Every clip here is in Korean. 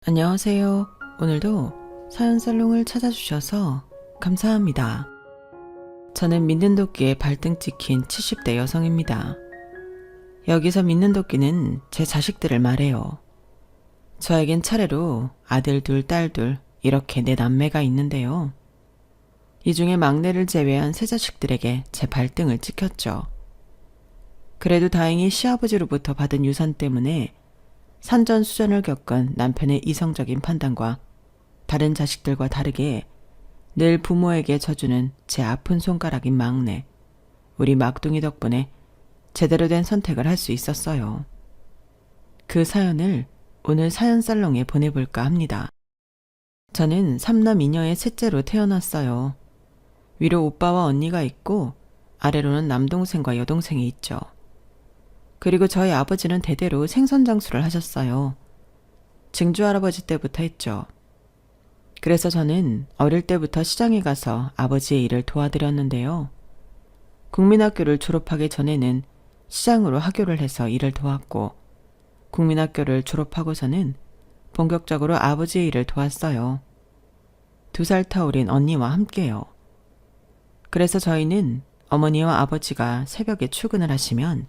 안녕하세요. 오늘도 사연살롱을 찾아주셔서 감사합니다. 저는 믿는 도끼에 발등 찍힌 70대 여성입니다. 여기서 믿는 도끼는 제 자식들을 말해요. 저에겐 차례로 아들 둘, 딸 둘, 이렇게 네 남매가 있는데요. 이 중에 막내를 제외한 세 자식들에게 제 발등을 찍혔죠. 그래도 다행히 시아버지로부터 받은 유산 때문에 산전수전을 겪은 남편의 이성적인 판단과 다른 자식들과 다르게 늘 부모에게 져주는 제 아픈 손가락인 막내, 우리 막둥이 덕분에 제대로 된 선택을 할 수 있었어요. 그 사연을 오늘 사연살롱에 보내볼까 합니다. 저는 3남 2녀의 셋째로 태어났어요. 위로 오빠와 언니가 있고 아래로는 남동생과 여동생이 있죠. 그리고 저희 아버지는 대대로 생선장수를 하셨어요. 증조할아버지 때부터 했죠. 그래서 저는 어릴 때부터 시장에 가서 아버지의 일을 도와드렸는데요. 국민학교를 졸업하기 전에는 시장으로 하교를 해서 일을 도왔고, 국민학교를 졸업하고서는 본격적으로 아버지의 일을 도왔어요. 2살 터울인 언니와 함께요. 그래서 저희는 어머니와 아버지가 새벽에 출근을 하시면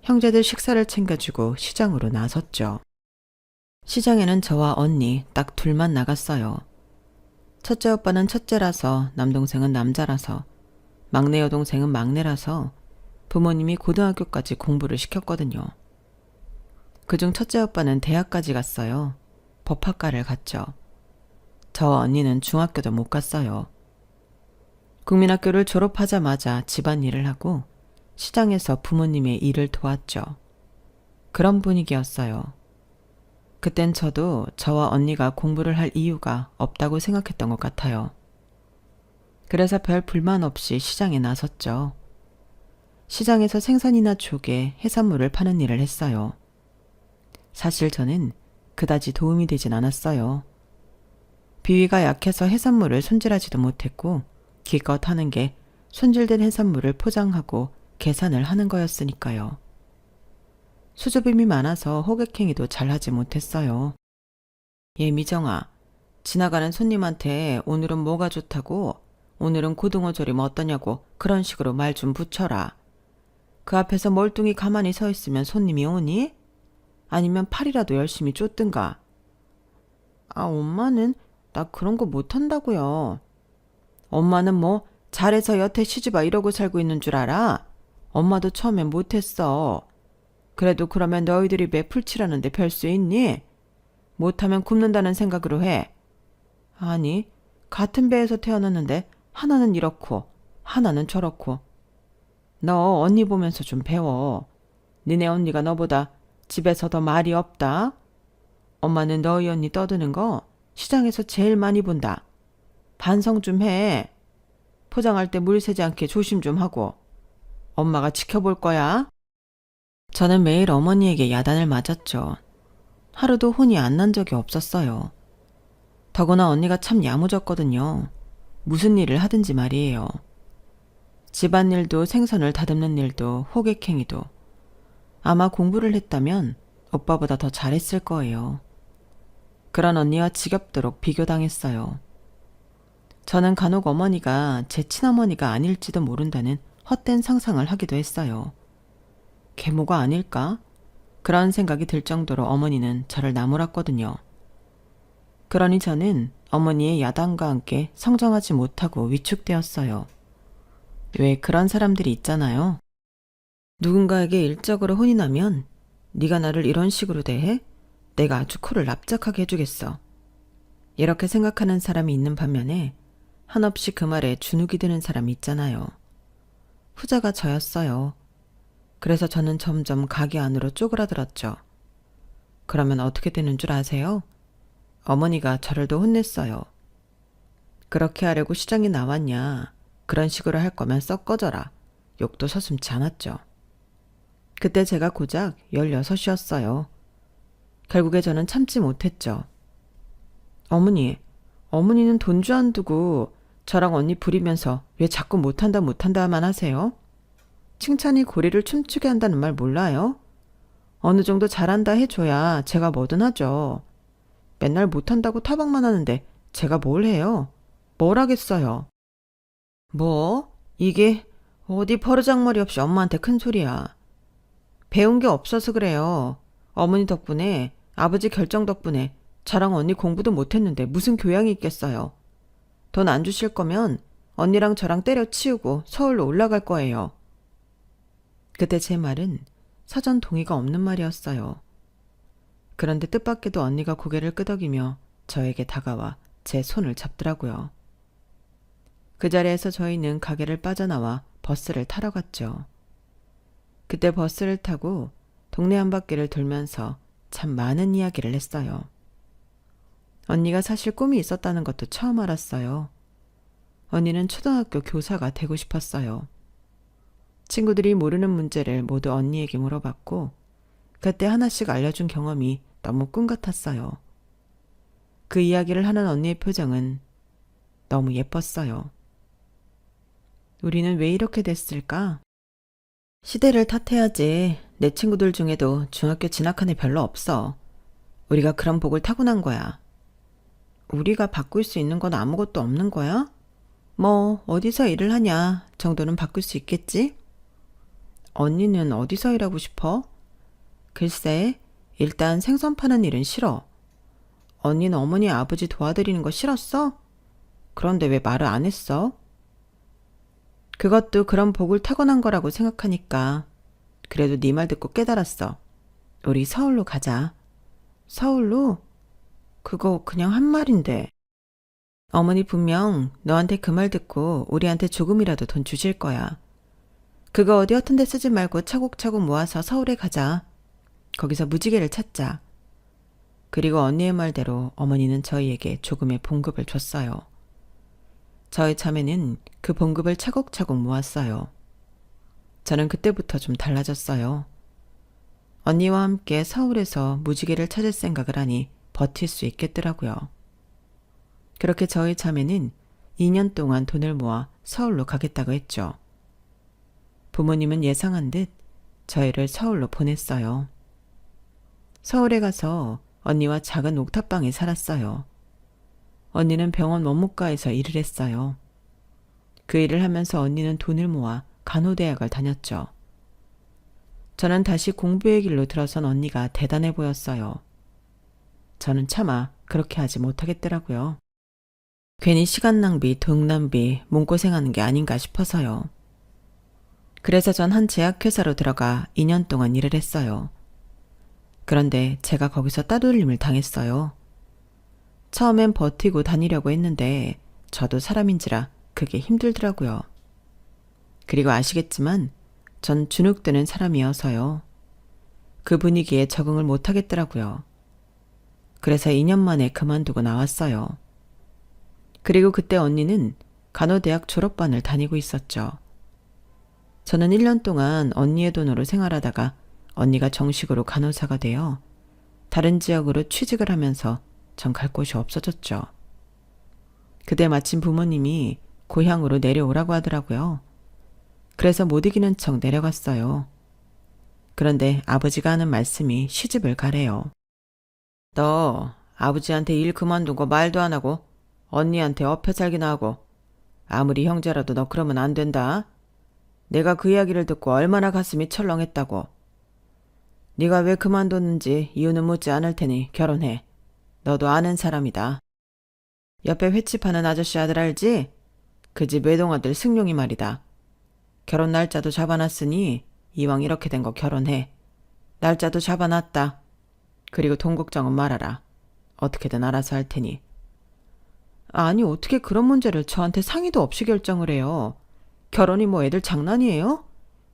형제들 식사를 챙겨주고 시장으로 나섰죠. 시장에는 저와 언니 딱 둘만 나갔어요. 첫째 오빠는 첫째라서, 남동생은 남자라서, 막내 여동생은 막내라서 부모님이 고등학교까지 공부를 시켰거든요. 그중 첫째 오빠는 대학까지 갔어요. 법학과를 갔죠. 저와 언니는 중학교도 못 갔어요. 국민학교를 졸업하자마자 집안일을 하고 시장에서 부모님의 일을 도왔죠. 그런 분위기였어요. 그땐 저도 저와 언니가 공부를 할 이유가 없다고 생각했던 것 같아요. 그래서 별 불만 없이 시장에 나섰죠. 시장에서 생선이나 조개, 해산물을 파는 일을 했어요. 사실 저는 그다지 도움이 되진 않았어요. 비위가 약해서 해산물을 손질하지도 못했고, 기껏 하는 게 손질된 해산물을 포장하고 계산을 하는 거였으니까요. 수줍음이 많아서 호객행위도 잘하지 못했어요. 미정아, 지나가는 손님한테 오늘은 뭐가 좋다고, 오늘은 고등어 조림 어떠냐고 그런 식으로 말 좀 붙여라. 그 앞에서 멀뚱히 가만히 서 있으면 손님이 오니? 아니면 팔이라도 열심히 쫓든가. 엄마는 나 그런 거 못한다고요. 엄마는 뭐 잘해서 여태 시집와 이러고 살고 있는 줄 알아? 엄마도 처음엔 못했어. 그래도 그러면 너희들이 매 풀칠하는데 별 수 있니? 못하면 굶는다는 생각으로 해. 아니, 같은 배에서 태어났는데 하나는 이렇고 하나는 저렇고. 너 언니 보면서 좀 배워. 니네 언니가 너보다 집에서 더 말이 없다. 엄마는 너희 언니 떠드는 거 시장에서 제일 많이 본다. 반성 좀 해. 포장할 때 물 새지 않게 조심 좀 하고. 엄마가 지켜볼 거야. 저는 매일 어머니에게 야단을 맞았죠. 하루도 혼이 안 난 적이 없었어요. 더구나 언니가 참 야무졌거든요. 무슨 일을 하든지 말이에요. 집안일도 생선을 다듬는 일도 호객행위도. 아마 공부를 했다면 오빠보다 더 잘했을 거예요. 그런 언니와 지겹도록 비교당했어요. 저는 간혹 어머니가 제 친어머니가 아닐지도 모른다는 헛된 상상을 하기도 했어요. 계모가 아닐까? 그런 생각이 들 정도로 어머니는 저를 나무랐거든요. 그러니 저는 어머니의 야단과 함께 성장하지 못하고 위축되었어요. 왜 그런 사람들이 있잖아요. 누군가에게 일적으로 혼이 나면 네가 나를 이런 식으로 대해? 내가 아주 코를 납작하게 해주겠어. 이렇게 생각하는 사람이 있는 반면에 한없이 그 말에 주눅이 드는 사람이 있잖아요. 후자가 저였어요. 그래서 저는 점점 가게 안으로 쪼그라들었죠. 그러면 어떻게 되는 줄 아세요? 어머니가 저를 더 혼냈어요. 그렇게 하려고 시장에 나왔냐? 그런 식으로 할 거면 썩 꺼져라. 욕도 서슴지 않았죠. 그때 제가 고작 16이었어요. 결국에 저는 참지 못했죠. 어머니는 돈주 안 두고 저랑 언니 부리면서 왜 자꾸 못한다만 하세요? 칭찬이 고리를 춤추게 한다는 말 몰라요? 어느 정도 잘한다 해줘야 제가 뭐든 하죠. 맨날 못한다고 타박만 하는데 제가 뭘 해요? 뭘 하겠어요? 뭐? 이게 어디 버르장머리 없이 엄마한테 큰 소리야. 배운 게 없어서 그래요. 어머니 덕분에, 아버지 결정 덕분에 저랑 언니 공부도 못했는데 무슨 교양이 있겠어요. 돈 안 주실 거면 언니랑 저랑 때려치우고 서울로 올라갈 거예요. 그때 제 말은 사전 동의가 없는 말이었어요. 그런데 뜻밖에도 언니가 고개를 끄덕이며 저에게 다가와 제 손을 잡더라고요. 그 자리에서 저희는 가게를 빠져나와 버스를 타러 갔죠. 그때 버스를 타고 동네 한 바퀴를 돌면서 참 많은 이야기를 했어요. 언니가 사실 꿈이 있었다는 것도 처음 알았어요. 언니는 초등학교 교사가 되고 싶었어요. 친구들이 모르는 문제를 모두 언니에게 물어봤고 그때 하나씩 알려준 경험이 너무 꿈 같았어요. 그 이야기를 하는 언니의 표정은 너무 예뻤어요. 우리는 왜 이렇게 됐을까? 시대를 탓해야지. 내 친구들 중에도 중학교 진학한 애 별로 없어. 우리가 그런 복을 타고난 거야. 우리가 바꿀 수 있는 건 아무것도 없는 거야? 뭐 어디서 일을 하냐 정도는 바꿀 수 있겠지? 언니는 어디서 일하고 싶어? 글쎄, 일단 생선 파는 일은 싫어. 언니는 어머니 아버지 도와드리는 거 싫었어? 그런데 왜 말을 안 했어? 그것도 그런 복을 타고난 거라고 생각하니까 그래도 네 말 듣고 깨달았어. 우리 서울로 가자. 서울로? 그거 그냥 한 말인데. 어머니 분명 너한테 그 말 듣고 우리한테 조금이라도 돈 주실 거야. 그거 어디 허튼 데 쓰지 말고 차곡차곡 모아서 서울에 가자. 거기서 무지개를 찾자. 그리고 언니의 말대로 어머니는 저희에게 조금의 봉급을 줬어요. 저희 자매는 그 봉급을 차곡차곡 모았어요. 저는 그때부터 좀 달라졌어요. 언니와 함께 서울에서 무지개를 찾을 생각을 하니 버틸 수 있겠더라고요. 그렇게 저희 자매는 2년 동안 돈을 모아 서울로 가겠다고 했죠. 부모님은 예상한 듯 저희를 서울로 보냈어요. 서울에 가서 언니와 작은 옥탑방에 살았어요. 언니는 병원 원무과에서 일을 했어요. 그 일을 하면서 언니는 돈을 모아 간호대학을 다녔죠. 저는 다시 공부의 길로 들어선 언니가 대단해 보였어요. 저는 차마 그렇게 하지 못하겠더라고요. 괜히 시간 낭비, 돈 낭비, 몸고생하는 게 아닌가 싶어서요. 그래서 전 한 제약회사로 들어가 2년 동안 일을 했어요. 그런데 제가 거기서 따돌림을 당했어요. 처음엔 버티고 다니려고 했는데 저도 사람인지라 그게 힘들더라고요. 그리고 아시겠지만 전 주눅드는 사람이어서요. 그 분위기에 적응을 못하겠더라고요. 그래서 2년 만에 그만두고 나왔어요. 그리고 그때 언니는 간호대학 졸업반을 다니고 있었죠. 저는 1년 동안 언니의 돈으로 생활하다가 언니가 정식으로 간호사가 되어 다른 지역으로 취직을 하면서 전 갈 곳이 없어졌죠. 그때 마침 부모님이 고향으로 내려오라고 하더라고요. 그래서 못 이기는 척 내려갔어요. 그런데 아버지가 하는 말씀이 시집을 가래요. 너 아버지한테 일 그만두고 말도 안 하고 언니한테 엎혀 살기나 하고 아무리 형제라도 너 그러면 안 된다. 내가 그 이야기를 듣고 얼마나 가슴이 철렁했다고. 네가 왜 그만뒀는지 이유는 묻지 않을 테니 결혼해. 너도 아는 사람이다. 옆에 횟집하는 아저씨 아들 알지? 그 집 외동아들 승용이 말이다. 결혼 날짜도 잡아놨으니 이왕 이렇게 된 거 결혼해. 날짜도 잡아놨다. 그리고 돈 걱정은 말아라. 어떻게든 알아서 할 테니. 아니 어떻게 그런 문제를 저한테 상의도 없이 결정을 해요. 결혼이 뭐 애들 장난이에요?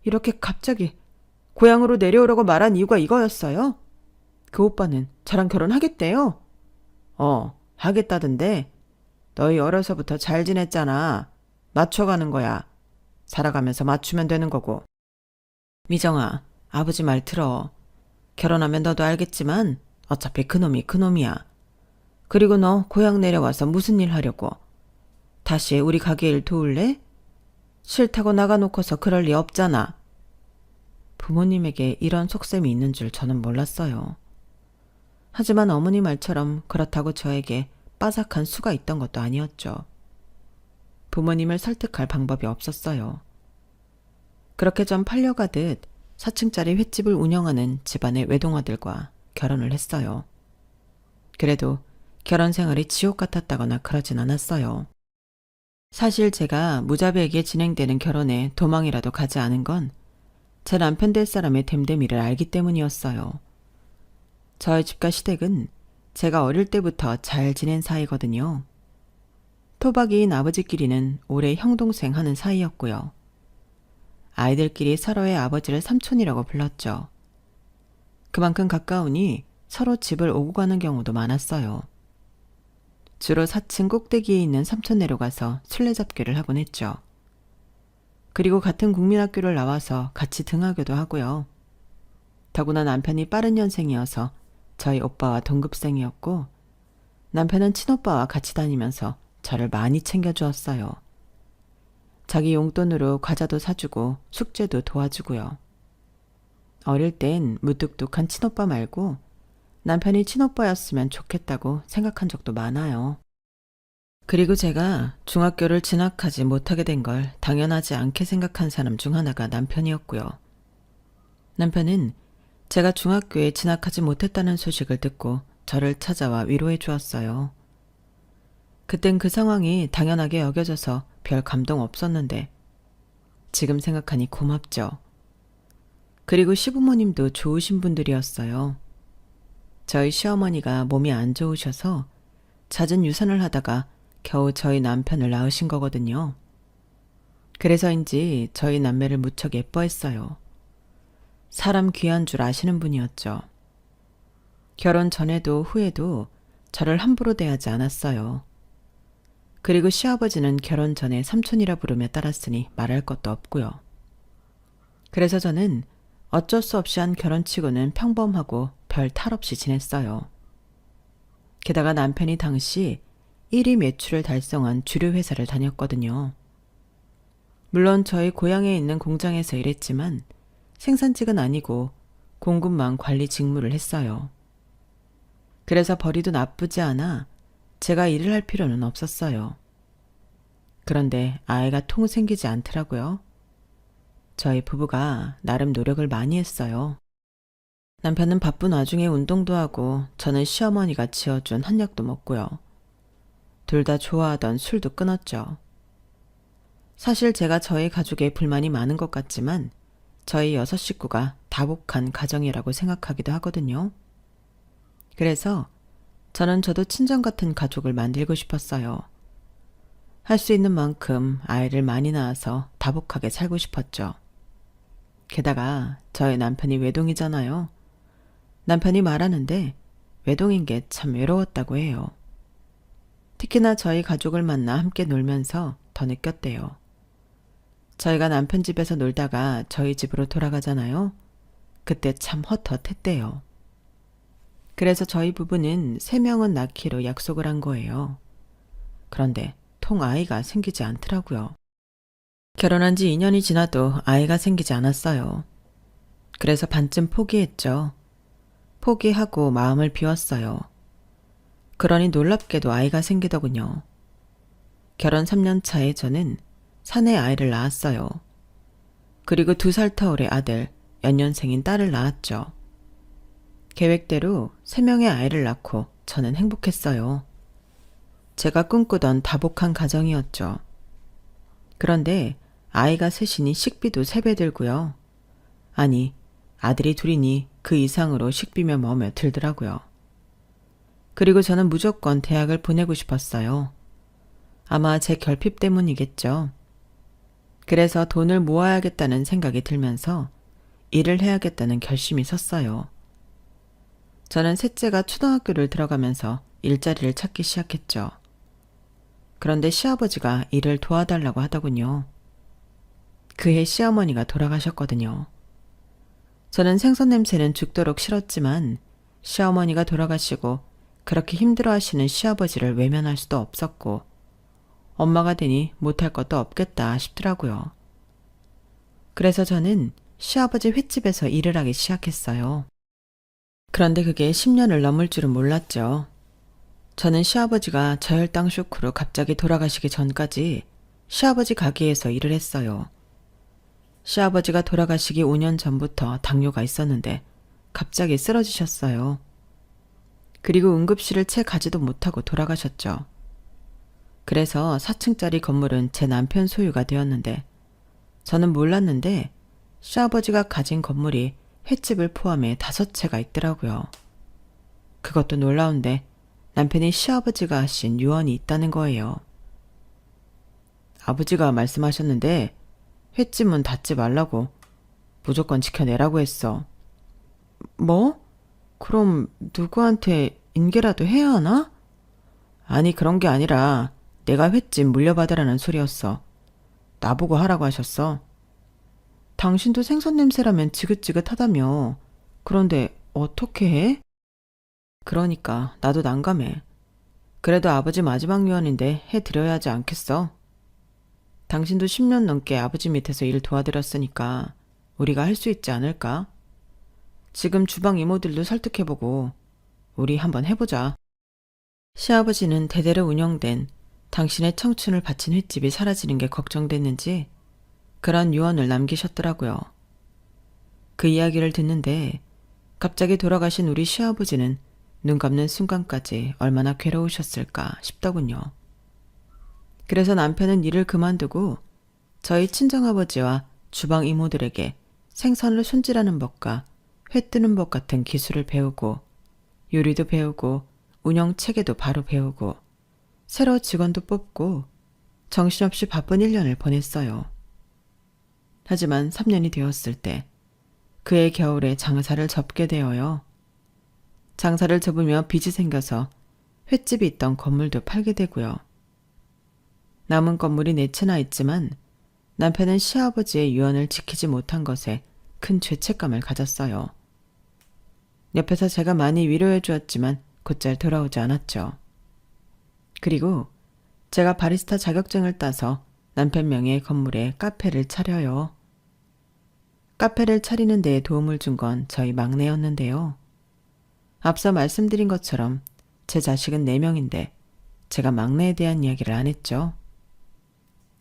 이렇게 갑자기 고향으로 내려오라고 말한 이유가 이거였어요? 그 오빠는 저랑 결혼하겠대요? 하겠다던데. 너희 어려서부터 잘 지냈잖아. 맞춰가는 거야. 살아가면서 맞추면 되는 거고. 미정아, 아버지 말 들어. 결혼하면 너도 알겠지만 어차피 그놈이 그놈이야. 그리고 너 고향 내려와서 무슨 일 하려고? 다시 우리 가게 일 도울래? 싫다고 나가놓고서 그럴 리 없잖아. 부모님에게 이런 속셈이 있는 줄 저는 몰랐어요. 하지만 어머니 말처럼 그렇다고 저에게 빠삭한 수가 있던 것도 아니었죠. 부모님을 설득할 방법이 없었어요. 그렇게 전 팔려가듯 4층짜리 횟집을 운영하는 집안의 외동아들과 결혼을 했어요. 그래도 결혼 생활이 지옥 같았다거나 그러진 않았어요. 사실 제가 무자비하게 진행되는 결혼에 도망이라도 가지 않은 건 제 남편 될 사람의 됨됨이를 알기 때문이었어요. 저의 집과 시댁은 제가 어릴 때부터 잘 지낸 사이거든요. 토박이인 아버지끼리는 오래 형동생 하는 사이였고요. 아이들끼리 서로의 아버지를 삼촌이라고 불렀죠. 그만큼 가까우니 서로 집을 오고 가는 경우도 많았어요. 주로 4층 꼭대기에 있는 삼촌네로 가서 술래잡기를 하곤 했죠. 그리고 같은 국민학교를 나와서 같이 등하교도 하고요. 더구나 남편이 빠른 년생이어서 저희 오빠와 동급생이었고 남편은 친오빠와 같이 다니면서 저를 많이 챙겨주었어요. 자기 용돈으로 과자도 사주고 숙제도 도와주고요. 어릴 땐 무뚝뚝한 친오빠 말고 남편이 친오빠였으면 좋겠다고 생각한 적도 많아요. 그리고 제가 중학교를 진학하지 못하게 된 걸 당연하지 않게 생각한 사람 중 하나가 남편이었고요. 남편은 제가 중학교에 진학하지 못했다는 소식을 듣고 저를 찾아와 위로해 주었어요. 그땐 그 상황이 당연하게 여겨져서 별 감동 없었는데 지금 생각하니 고맙죠. 그리고 시부모님도 좋으신 분들이었어요. 저희 시어머니가 몸이 안 좋으셔서 잦은 유산을 하다가 겨우 저희 남편을 낳으신 거거든요. 그래서인지 저희 남매를 무척 예뻐했어요. 사람 귀한 줄 아시는 분이었죠. 결혼 전에도 후에도 저를 함부로 대하지 않았어요. 그리고 시아버지는 결혼 전에 삼촌이라 부르며 따랐으니 말할 것도 없고요. 그래서 저는 어쩔 수 없이 한 결혼치고는 평범하고 별 탈 없이 지냈어요. 게다가 남편이 당시 1위 매출을 달성한 주류 회사를 다녔거든요. 물론 저희 고향에 있는 공장에서 일했지만 생산직은 아니고 공급망 관리 직무를 했어요. 그래서 벌이도 나쁘지 않아 제가 일을 할 필요는 없었어요. 그런데 아이가 통 생기지 않더라고요. 저희 부부가 나름 노력을 많이 했어요. 남편은 바쁜 와중에 운동도 하고 저는 시어머니가 지어준 한약도 먹고요. 둘 다 좋아하던 술도 끊었죠. 사실 제가 저희 가족에 불만이 많은 것 같지만 저희 6 식구가 다복한 가정이라고 생각하기도 하거든요. 그래서 저는 저도 친정 같은 가족을 만들고 싶었어요. 할 수 있는 만큼 아이를 많이 낳아서 다복하게 살고 싶었죠. 게다가 저희 남편이 외동이잖아요. 남편이 말하는데 외동인 게 참 외로웠다고 해요. 특히나 저희 가족을 만나 함께 놀면서 더 느꼈대요. 저희가 남편 집에서 놀다가 저희 집으로 돌아가잖아요. 그때 참 헛헛했대요. 그래서 저희 부부는 3명은 낳기로 약속을 한 거예요. 그런데 통 아이가 생기지 않더라고요. 결혼한 지 2년이 지나도 아이가 생기지 않았어요. 그래서 반쯤 포기했죠. 포기하고 마음을 비웠어요. 그러니 놀랍게도 아이가 생기더군요. 결혼 3년 차에 저는 사내 아이를 낳았어요. 그리고 2살 터울의 아들, 연년생인 딸을 낳았죠. 계획대로 3명의 아이를 낳고 저는 행복했어요. 제가 꿈꾸던 다복한 가정이었죠. 그런데 아이가 셋이니 식비도 3배 들고요. 아니, 아들이 둘이니 그 이상으로 식비며 뭐며 들더라고요. 그리고 저는 무조건 대학을 보내고 싶었어요. 아마 제 결핍 때문이겠죠. 그래서 돈을 모아야겠다는 생각이 들면서 일을 해야겠다는 결심이 섰어요. 저는 셋째가 초등학교를 들어가면서 일자리를 찾기 시작했죠. 그런데 시아버지가 일을 도와달라고 하더군요. 그해 시어머니가 돌아가셨거든요. 저는 생선 냄새는 죽도록 싫었지만 시어머니가 돌아가시고 그렇게 힘들어하시는 시아버지를 외면할 수도 없었고 엄마가 되니 못할 것도 없겠다 싶더라고요. 그래서 저는 시아버지 횟집에서 일을 하기 시작했어요. 그런데 그게 10년을 넘을 줄은 몰랐죠. 저는 시아버지가 저혈당 쇼크로 갑자기 돌아가시기 전까지 시아버지 가게에서 일을 했어요. 시아버지가 돌아가시기 5년 전부터 당뇨가 있었는데 갑자기 쓰러지셨어요. 그리고 응급실을 채 가지도 못하고 돌아가셨죠. 그래서 4층짜리 건물은 제 남편 소유가 되었는데 저는 몰랐는데 시아버지가 가진 건물이 횟집을 포함해 5채가 있더라고요. 그것도 놀라운데 남편이 시아버지가 하신 유언이 있다는 거예요. 아버지가 말씀하셨는데 횟집 문 닫지 말라고 무조건 지켜내라고 했어. 뭐? 그럼 누구한테 인계라도 해야 하나? 아니 그런 게 아니라 내가 횟집 물려받으라는 소리였어. 나보고 하라고 하셨어. 당신도 생선 냄새라면 지긋지긋하다며. 그런데 어떻게 해? 그러니까 나도 난감해. 그래도 아버지 마지막 유언인데 해드려야 하지 않겠어? 당신도 10년 넘게 아버지 밑에서 일 도와드렸으니까 우리가 할 수 있지 않을까? 지금 주방 이모들도 설득해보고 우리 한번 해보자. 시아버지는 대대로 운영된 당신의 청춘을 바친 횟집이 사라지는 게 걱정됐는지 그런 유언을 남기셨더라고요. 그 이야기를 듣는데 갑자기 돌아가신 우리 시아버지는 눈 감는 순간까지 얼마나 괴로우셨을까 싶더군요. 그래서 남편은 일을 그만두고 저희 친정아버지와 주방 이모들에게 생선을 손질하는 법과 회 뜨는 법 같은 기술을 배우고 요리도 배우고 운영 체계도 바로 배우고 새로 직원도 뽑고 정신없이 바쁜 1년을 보냈어요. 하지만 3년이 되었을 때 그해 겨울에 장사를 접게 되어요. 장사를 접으며 빚이 생겨서 횟집이 있던 건물도 팔게 되고요. 남은 건물이 4채나 있지만 남편은 시아버지의 유언을 지키지 못한 것에 큰 죄책감을 가졌어요. 옆에서 제가 많이 위로해 주었지만 곧잘 돌아오지 않았죠. 그리고 제가 바리스타 자격증을 따서 남편 명의의 건물에 카페를 차려요. 카페를 차리는 데에 도움을 준 건 저희 막내였는데요. 앞서 말씀드린 것처럼 제 자식은 4명인데 제가 막내에 대한 이야기를 안 했죠.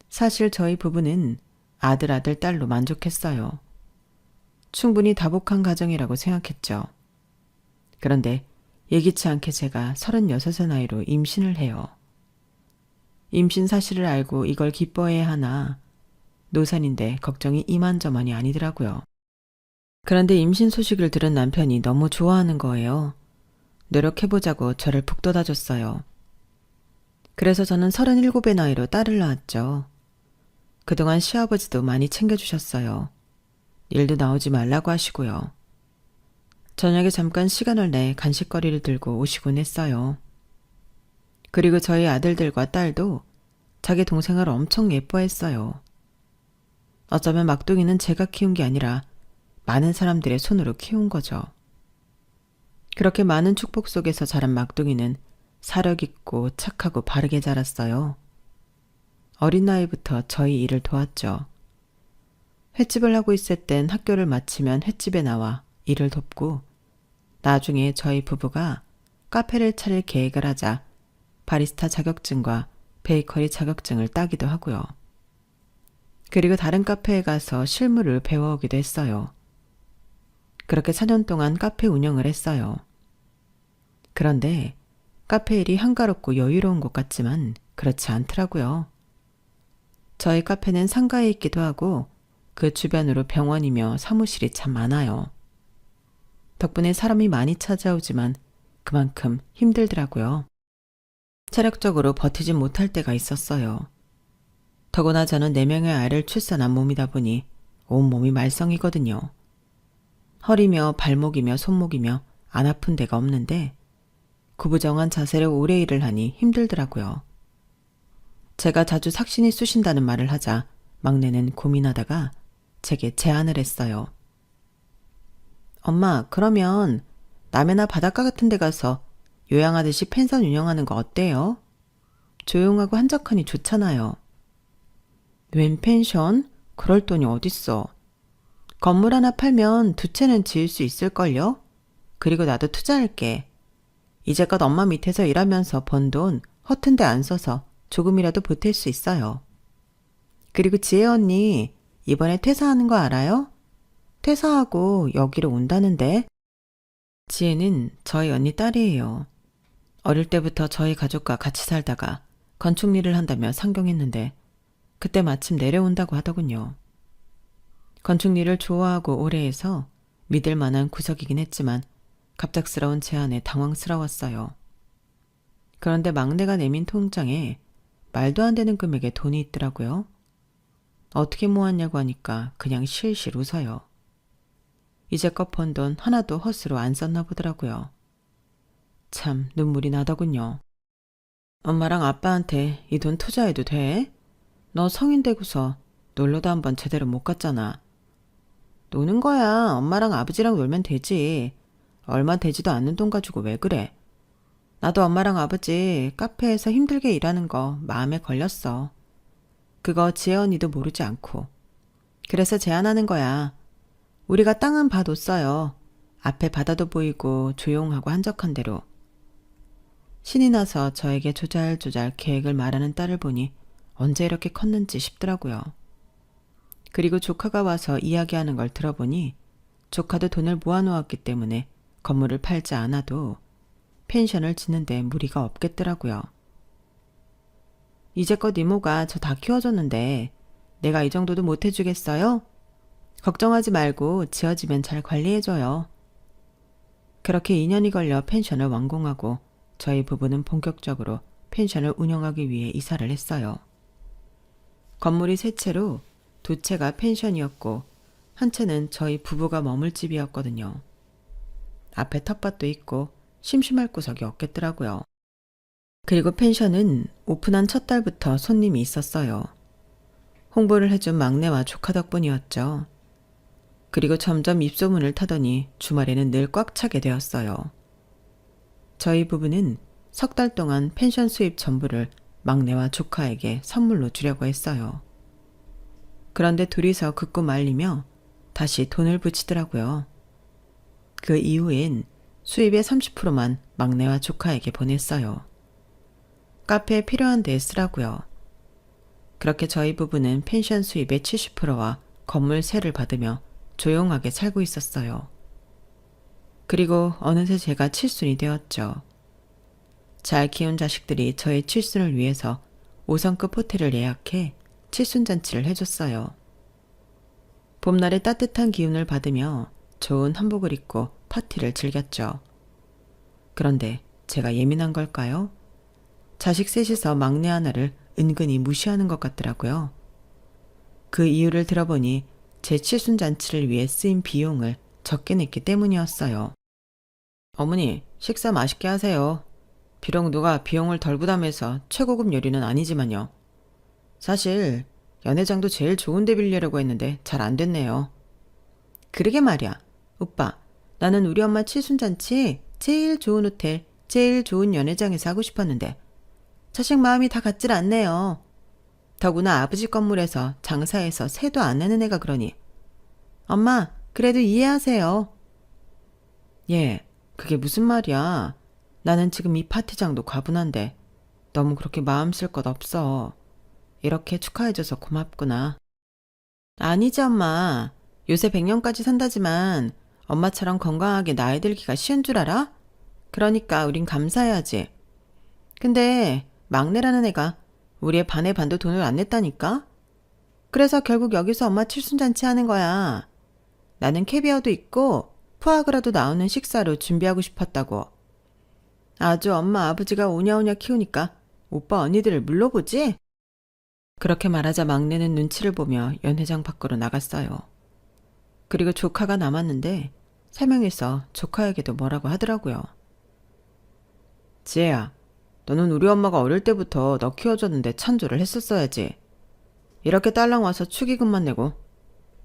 사실 저희 부부는 아들, 딸로 만족했어요. 충분히 다복한 가정이라고 생각했죠. 그런데 예기치 않게 제가 36의 나이로 임신을 해요. 임신 사실을 알고 이걸 기뻐해야 하나 노산인데 걱정이 이만저만이 아니더라고요. 그런데 임신 소식을 들은 남편이 너무 좋아하는 거예요. 노력해보자고 저를 북돋아줬어요. 그래서 저는 37의 나이로 딸을 낳았죠. 그동안 시아버지도 많이 챙겨주셨어요. 일도 나오지 말라고 하시고요. 저녁에 잠깐 시간을 내 간식거리를 들고 오시곤 했어요. 그리고 저희 아들들과 딸도 자기 동생을 엄청 예뻐했어요. 어쩌면 막둥이는 제가 키운 게 아니라 많은 사람들의 손으로 키운 거죠. 그렇게 많은 축복 속에서 자란 막둥이는 사력 있고 착하고 바르게 자랐어요. 어린 나이부터 저희 일을 도왔죠. 횟집을 하고 있을 땐 학교를 마치면 횟집에 나와 일을 돕고 나중에 저희 부부가 카페를 차릴 계획을 하자 바리스타 자격증과 베이커리 자격증을 따기도 하고요. 그리고 다른 카페에 가서 실무를 배워오기도 했어요. 그렇게 4년 동안 카페 운영을 했어요. 그런데 카페 일이 한가롭고 여유로운 것 같지만 그렇지 않더라고요. 저희 카페는 상가에 있기도 하고 그 주변으로 병원이며 사무실이 참 많아요. 덕분에 사람이 많이 찾아오지만 그만큼 힘들더라고요. 체력적으로 버티지 못할 때가 있었어요. 더구나 저는 4명의 아이를 출산한 몸이다 보니 온몸이 말썽이거든요. 허리며 발목이며 손목이며 안 아픈 데가 없는데 구부정한 자세로 오래 일을 하니 힘들더라고요. 제가 자주 삭신이 쑤신다는 말을 하자 막내는 고민하다가 제게 제안을 했어요. 엄마, 그러면 남해나 바닷가 같은 데 가서 요양하듯이 펜션 운영하는 거 어때요? 조용하고 한적하니 좋잖아요. 웬 펜션? 그럴 돈이 어딨어. 건물 하나 팔면 2채는 지을 수 있을걸요? 그리고 나도 투자할게. 이제껏 엄마 밑에서 일하면서 번 돈 허튼 데 안 써서 조금이라도 보탤 수 있어요. 그리고 지혜 언니 이번에 퇴사하는 거 알아요? 퇴사하고 여기로 온다는데. 지혜는 저희 언니 딸이에요. 어릴 때부터 저희 가족과 같이 살다가 건축 일을 한다며 상경했는데 그때 마침 내려온다고 하더군요. 건축 일을 좋아하고 오래 해서 믿을 만한 구석이긴 했지만 갑작스러운 제안에 당황스러웠어요. 그런데 막내가 내민 통장에 말도 안 되는 금액의 돈이 있더라고요. 어떻게 모았냐고 하니까 그냥 실실 웃어요. 이제껏 번 돈 하나도 헛으로 안 썼나 보더라고요. 참 눈물이 나더군요. 엄마랑 아빠한테 이 돈 투자해도 돼? 너 성인 되고서 놀러도 한번 제대로 못 갔잖아. 노는 거야. 엄마랑 아버지랑 놀면 되지. 얼마 되지도 않는 돈 가지고 왜 그래? 나도 엄마랑 아버지 카페에서 힘들게 일하는 거 마음에 걸렸어. 그거 지혜 언니도 모르지 않고. 그래서 제안하는 거야. 우리가 땅은 봐뒀어요. 앞에 바다도 보이고 조용하고 한적한 데로. 신이 나서 저에게 조잘조잘 계획을 말하는 딸을 보니 언제 이렇게 컸는지 싶더라고요. 그리고 조카가 와서 이야기하는 걸 들어보니 조카도 돈을 모아놓았기 때문에 건물을 팔지 않아도 펜션을 짓는데 무리가 없겠더라고요. 이제껏 이모가 저 다 키워줬는데 내가 이 정도도 못 해주겠어요? 걱정하지 말고 지어지면 잘 관리해줘요. 그렇게 2년이 걸려 펜션을 완공하고 저희 부부는 본격적으로 펜션을 운영하기 위해 이사를 했어요. 건물이 세 채로 두 채가 펜션이었고 한 채는 저희 부부가 머물 집이었거든요. 앞에 텃밭도 있고 심심할 구석이 없겠더라고요. 그리고 펜션은 오픈한 첫 달부터 손님이 있었어요. 홍보를 해준 막내와 조카 덕분이었죠. 그리고 점점 입소문을 타더니 주말에는 늘 꽉 차게 되었어요. 저희 부부는 석 달 동안 펜션 수입 전부를 막내와 조카에게 선물로 주려고 했어요. 그런데 둘이서 긋고 말리며 다시 돈을 붙이더라고요. 그 이후엔 수입의 30%만 막내와 조카에게 보냈어요. 카페에 필요한 데에 쓰라고요. 그렇게 저희 부부는 펜션 수입의 70%와 건물 세를 받으며 조용하게 살고 있었어요. 그리고 어느새 제가 칠순이 되었죠. 잘 키운 자식들이 저의 칠순을 위해서 5성급 호텔을 예약해 칠순잔치를 해줬어요. 봄날의 따뜻한 기운을 받으며 좋은 한복을 입고 파티를 즐겼죠. 그런데 제가 예민한 걸까요? 자식 셋이서 막내 하나를 은근히 무시하는 것 같더라고요. 그 이유를 들어보니 제 칠순잔치를 위해 쓰인 비용을 적게 냈기 때문이었어요. 어머니, 식사 맛있게 하세요. 비록 누가 비용을 덜 부담해서 최고급 요리는 아니지만요. 사실 연회장도 제일 좋은 데 빌려려고 했는데 잘 안 됐네요. 그러게 말이야. 오빠, 나는 우리 엄마 칠순잔치 제일 좋은 호텔, 제일 좋은 연회장에서 하고 싶었는데 자식 마음이 다 같질 않네요. 더구나 아버지 건물에서 장사해서 세도 안 내는 애가 그러니. 엄마, 그래도 이해하세요. 예, 그게 무슨 말이야. 나는 지금 이 파티장도 과분한데 너무 그렇게 마음 쓸 것 없어. 이렇게 축하해줘서 고맙구나. 아니지 엄마. 요새 100년까지 산다지만 엄마처럼 건강하게 나이 들기가 쉬운 줄 알아? 그러니까 우린 감사해야지. 근데 막내라는 애가 우리의 반의 반도 돈을 안 냈다니까? 그래서 결국 여기서 엄마 칠순잔치 하는 거야. 나는 캐비어도 있고 푸아그라도 나오는 식사로 준비하고 싶었다고. 아주 엄마 아버지가 오냐오냐 키우니까 오빠 언니들을 물러보지? 그렇게 말하자 막내는 눈치를 보며 연회장 밖으로 나갔어요. 그리고 조카가 남았는데 설명해서 조카에게도 뭐라고 하더라고요. 지혜야, 너는 우리 엄마가 어릴 때부터 너 키워줬는데 찬조를 했었어야지. 이렇게 딸랑 와서 축의금만 내고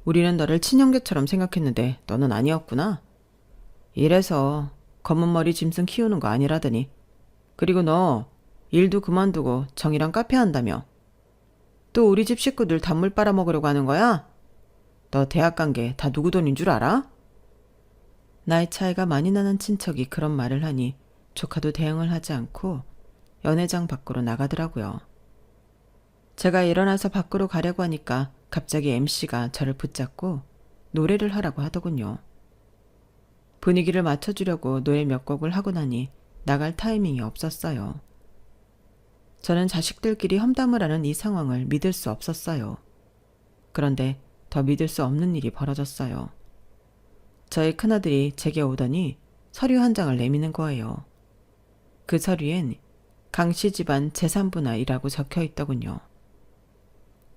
우리는 너를 친형제처럼 생각했는데 너는 아니었구나. 이래서 검은 머리 짐승 키우는 거 아니라더니. 그리고 너 일도 그만두고 정이랑 카페 한다며. 또 우리 집 식구들 단물 빨아먹으려고 하는 거야? 너 대학 간 게 다 누구 돈인 줄 알아? 나이 차이가 많이 나는 친척이 그런 말을 하니 조카도 대응을 하지 않고 연회장 밖으로 나가더라고요. 제가 일어나서 밖으로 가려고 하니까 갑자기 MC가 저를 붙잡고 노래를 하라고 하더군요. 분위기를 맞춰주려고 노래 몇 곡을 하고 나니 나갈 타이밍이 없었어요. 저는 자식들끼리 험담을 하는 이 상황을 믿을 수 없었어요. 그런데 더 믿을 수 없는 일이 벌어졌어요. 저희 큰아들이 제게 오더니 서류 한 장을 내미는 거예요. 그 서류엔 강씨 집안 재산분할이라고 적혀 있더군요.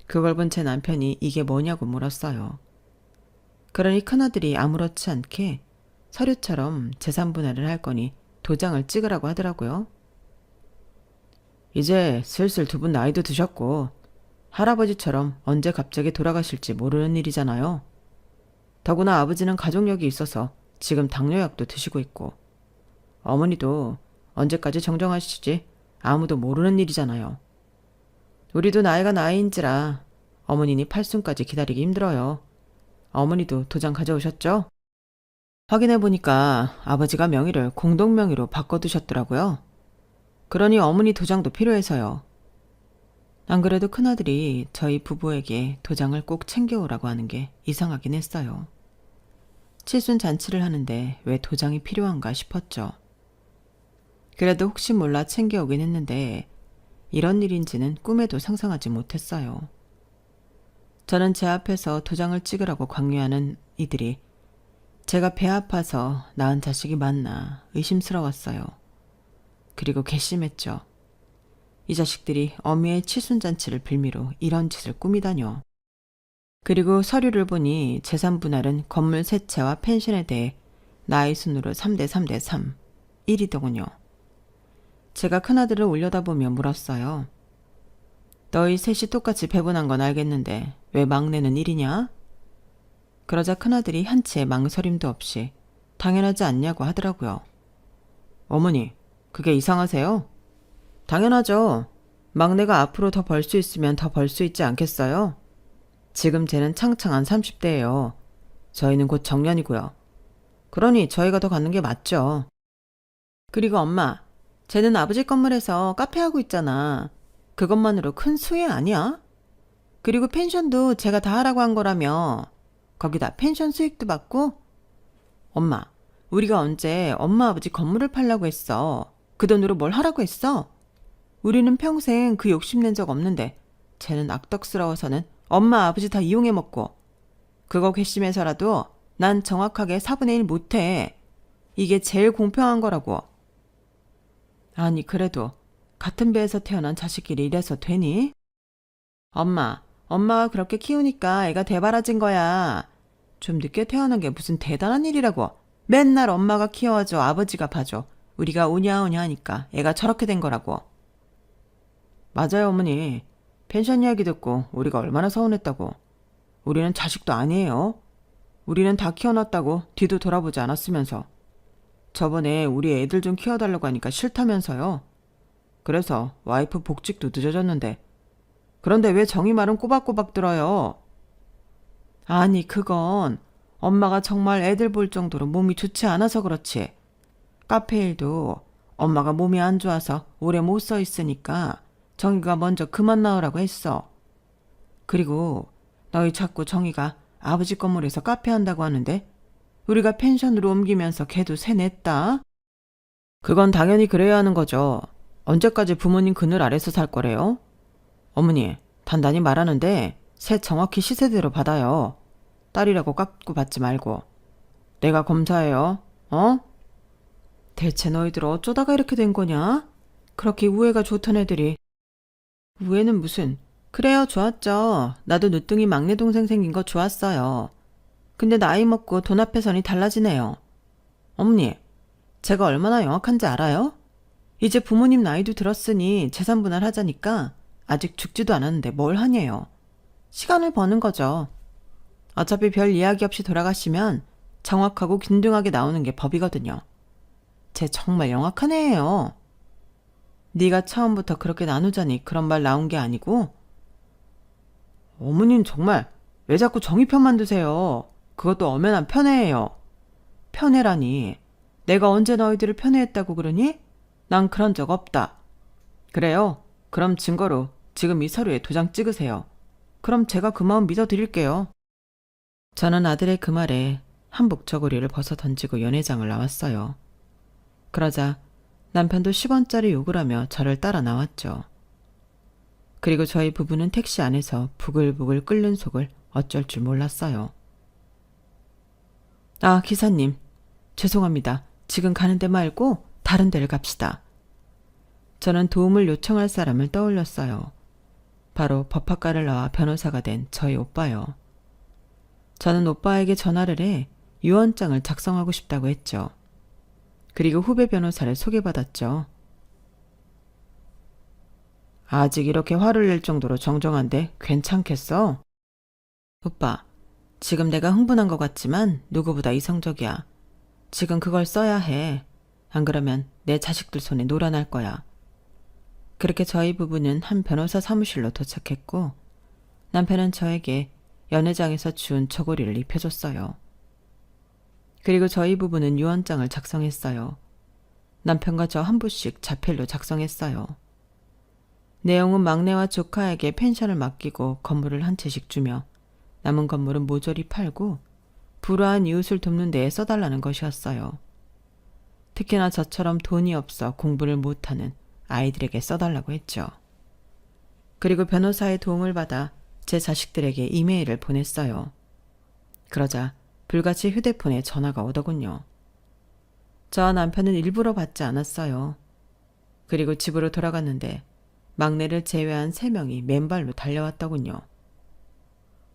그걸 본 제 남편이 이게 뭐냐고 물었어요. 그러니 큰아들이 아무렇지 않게 서류처럼 재산분할을 할 거니 도장을 찍으라고 하더라고요. 이제 슬슬 두 분 나이도 드셨고 할아버지처럼 언제 갑자기 돌아가실지 모르는 일이잖아요. 더구나 아버지는 가족력이 있어서 지금 당뇨약도 드시고 있고 어머니도 언제까지 정정하시지 아무도 모르는 일이잖아요. 우리도 나이가 나이인지라 어머니니 팔순까지 기다리기 힘들어요. 어머니도 도장 가져오셨죠? 확인해보니까 아버지가 명의를 공동명의로 바꿔두셨더라고요. 그러니 어머니 도장도 필요해서요. 안 그래도 큰아들이 저희 부부에게 도장을 꼭 챙겨오라고 하는 게 이상하긴 했어요. 칠순 잔치를 하는데 왜 도장이 필요한가 싶었죠. 그래도 혹시 몰라 챙겨오긴 했는데 이런 일인지는 꿈에도 상상하지 못했어요. 저는 제 앞에서 도장을 찍으라고 강요하는 이들이 제가 배 아파서 낳은 자식이 맞나 의심스러웠어요. 그리고 괘씸했죠. 이 자식들이 어미의 칠순잔치를 빌미로 이런 짓을 꾸미다뇨. 그리고 서류를 보니 재산분할은 건물 세 채와 펜션에 대해 나이 순으로 3대 3대 3, 1이더군요. 제가 큰아들을 올려다보며 물었어요. 너희 셋이 똑같이 배분한 건 알겠는데 왜 막내는 1이냐? 그러자 큰아들이 한치의 망설임도 없이 당연하지 않냐고 하더라고요. 어머니, 그게 이상하세요? 당연하죠. 막내가 앞으로 더 벌 수 있으면 더 벌 수 있지 않겠어요? 지금 쟤는 창창한 30대예요. 저희는 곧 정년이고요. 그러니 저희가 더 갖는 게 맞죠. 그리고 엄마, 쟤는 아버지 건물에서 카페 하고 있잖아. 그것만으로 큰 수혜 아니야? 그리고 펜션도 제가 다 하라고 한 거라며. 거기다 펜션 수익도 받고? 엄마, 우리가 언제 엄마 아버지 건물을 팔라고 했어. 그 돈으로 뭘 하라고 했어? 우리는 평생 그 욕심낸 적 없는데 쟤는 악덕스러워서는 엄마 아버지 다 이용해 먹고 그거 괘씸해서라도 난 정확하게 4분의 1 못해. 이게 제일 공평한 거라고. 아니 그래도 같은 배에서 태어난 자식끼리 이래서 되니? 엄마가 그렇게 키우니까 애가 대바라진 거야. 좀 늦게 태어난 게 무슨 대단한 일이라고. 맨날 엄마가 키워줘 아버지가 봐줘. 우리가 오냐오냐 하니까 애가 저렇게 된 거라고. 맞아요 어머니. 펜션 이야기 듣고 우리가 얼마나 서운했다고. 우리는 자식도 아니에요. 우리는 다 키워놨다고 뒤도 돌아보지 않았으면서. 저번에 우리 애들 좀 키워달라고 하니까 싫다면서요. 그래서 와이프 복직도 늦어졌는데. 그런데 왜 정희 말은 꼬박꼬박 들어요? 아니 그건 엄마가 정말 애들 볼 정도로 몸이 좋지 않아서 그렇지. 카페 일도 엄마가 몸이 안 좋아서 오래 못 서 있으니까 정희가 먼저 그만 나으라고 했어. 그리고 너희 자꾸 정희가 아버지 건물에서 카페 한다고 하는데 우리가 펜션으로 옮기면서 걔도 새 냈다. 그건 당연히 그래야 하는 거죠. 언제까지 부모님 그늘 아래서 살 거래요? 어머니, 단단히 말하는데 새 정확히 시세대로 받아요. 딸이라고 깎고 받지 말고. 내가 검사해요. 어? 대체 너희들 어쩌다가 이렇게 된 거냐? 그렇게 우애가 좋던 애들이. 우애는 무슨. 그래요 좋았죠. 나도 늦둥이 막내 동생 생긴 거 좋았어요. 근데 나이 먹고 돈 앞에서니 달라지네요. 어머니, 제가 얼마나 영악한지 알아요? 이제 부모님 나이도 들었으니 재산분할 하자니까 아직 죽지도 않았는데 뭘 하냐요. 시간을 버는 거죠. 어차피 별 이야기 없이 돌아가시면 정확하고 균등하게 나오는 게 법이거든요. 쟤 정말 영악한 애예요. 네가 처음부터 그렇게 나누자니 그런 말 나온 게 아니고. 어머님 정말 왜 자꾸 정의 편만 드세요. 그것도 엄연한 편애예요. 편애라니. 내가 언제 너희들을 편애했다고 그러니? 난 그런 적 없다. 그래요? 그럼 증거로 지금 이 서류에 도장 찍으세요. 그럼 제가 그 마음 믿어드릴게요. 저는 아들의 그 말에 한복 저고리를 벗어 던지고 연회장을 나왔어요. 그러자 남편도 10원짜리 욕을 하며 저를 따라 나왔죠. 그리고 저희 부부는 택시 안에서 부글부글 끓는 속을 어쩔 줄 몰랐어요. 아, 기사님. 죄송합니다. 지금 가는 데 말고 다른 데를 갑시다. 저는 도움을 요청할 사람을 떠올렸어요. 바로 법학과를 나와 변호사가 된 저희 오빠요. 저는 오빠에게 전화를 해 유언장을 작성하고 싶다고 했죠. 그리고 후배 변호사를 소개받았죠. 아직 이렇게 화를 낼 정도로 정정한데 괜찮겠어? 오빠, 지금 내가 흥분한 것 같지만 누구보다 이성적이야. 지금 그걸 써야 해. 안 그러면 내 자식들 손에 놀아날 거야. 그렇게 저희 부부는 한 변호사 사무실로 도착했고 남편은 저에게 연회장에서 준 저고리를 입혀줬어요. 그리고 저희 부부는 유언장을 작성했어요. 남편과 저 한 부씩 자필로 작성했어요. 내용은 막내와 조카에게 펜션을 맡기고 건물을 한 채씩 주며 남은 건물은 모조리 팔고 불우한 이웃을 돕는 데에 써달라는 것이었어요. 특히나 저처럼 돈이 없어 공부를 못하는 아이들에게 써달라고 했죠. 그리고 변호사의 도움을 받아 제 자식들에게 이메일을 보냈어요. 그러자 불같이 휴대폰에 전화가 오더군요. 저와 남편은 일부러 받지 않았어요. 그리고 집으로 돌아갔는데 막내를 제외한 3명이 맨발로 달려왔더군요.